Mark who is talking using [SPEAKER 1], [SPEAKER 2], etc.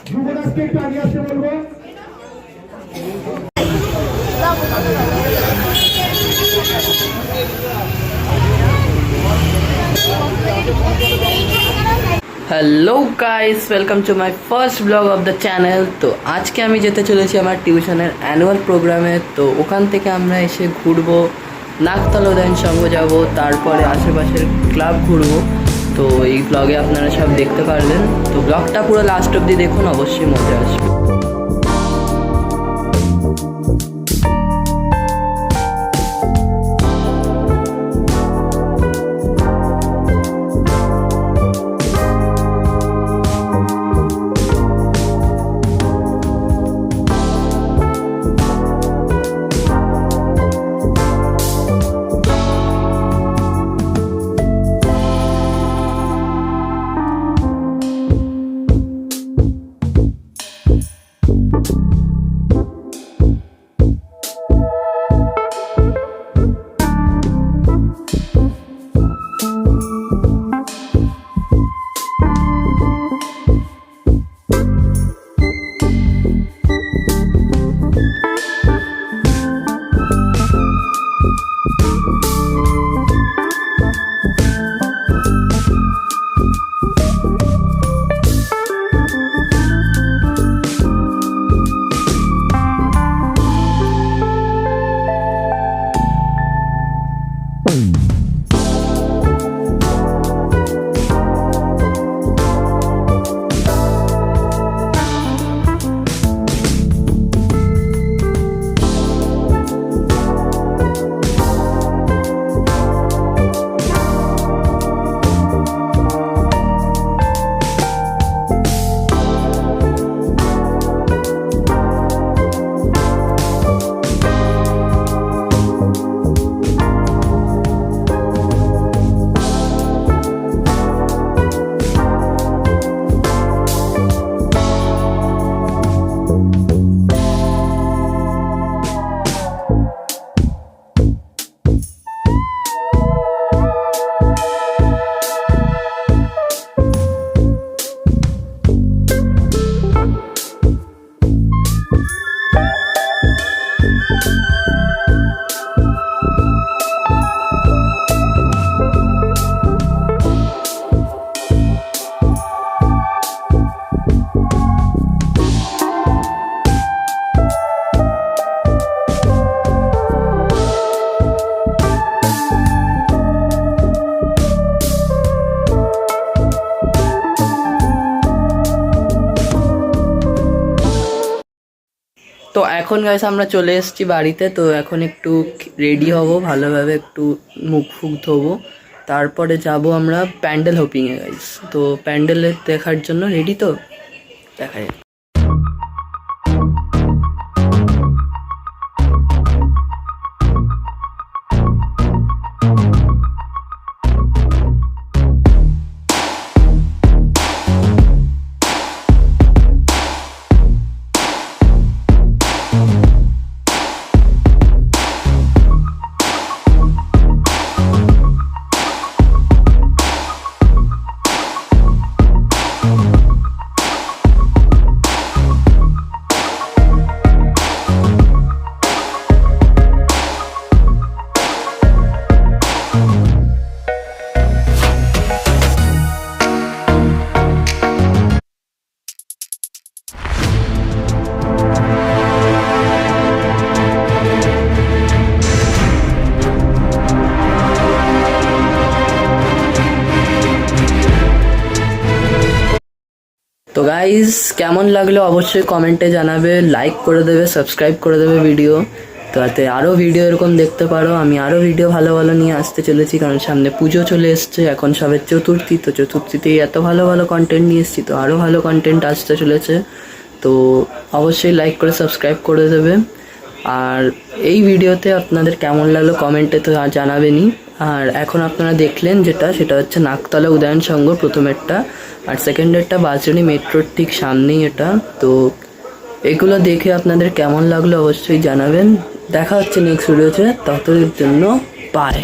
[SPEAKER 1] যুবরাজকে একটু আগে আসতে বলবো।
[SPEAKER 2] Hello guys, welcome to my first blog of the channel. তো আজকে আমি যেতে চলেছি আমার টিউশনের অ্যানুয়াল প্রোগ্রামে। তো ওখান থেকে আমরা এসে ঘুরবো, নাকতলা উদয়ন সংঘ যাব, তারপরে আশেপাশের ক্লাব ঘুরবো। তো এই ব্লগে আপনারা সব দেখতে পারবেন। তো ব্লগটা পুরো লাস্ট অবধি দেখুন, অবশ্যই মজা আসবে। তো এখন গাইস আমরা চলে এসেছি বাড়িতে। তো এখন একটু রেডি হব, ভালোভাবে একটু মুখ ফুক ধোবো, তারপরে যাব আমরা প্যান্ডেল হোপিংয়ে গাইস। তো প্যান্ডেলে দেখার জন্য রেডি, তো দেখা যায়। তো গাইজ কেমন লাগলো অবশ্যই কমেন্টে জানাবে, লাইক করে দেবে, সাবস্ক্রাইব করে দেবে ভিডিও, তাতে আরও ভিডিও এরকম দেখতে পারো। আমি আরও ভিডিও ভালো ভালো নিয়ে আসতে চলেছি, কারণ সামনে পুজো চলে এসছে, এখন সবের চতুর্থী। তো চতুর্থীতেই এত ভালো ভালো কন্টেন্ট নিয়ে এসেছি, তো আরও ভালো কন্টেন্ট আসতে চলেছে। তো অবশ্যই লাইক করে সাবস্ক্রাইব করে দেবে। আর এই ভিডিওতে আপনাদের কেমন লাগলো কমেন্টে তো জানাবেনই। আর এখন আপনারা দেখলেন সেটা হচ্ছে নাকতলা উদয়ন সংঘ প্রথমেরটা, আর সেকেন্ডেরটা বাঁশজনি মেট্রোর ঠিক সামনেই এটা। তো এগুলো দেখে আপনাদের কেমন লাগলো অবশ্যই জানাবেন। দেখা হচ্ছে নেক্সট ভিডিওতে, ততদিনের জন্য বাই।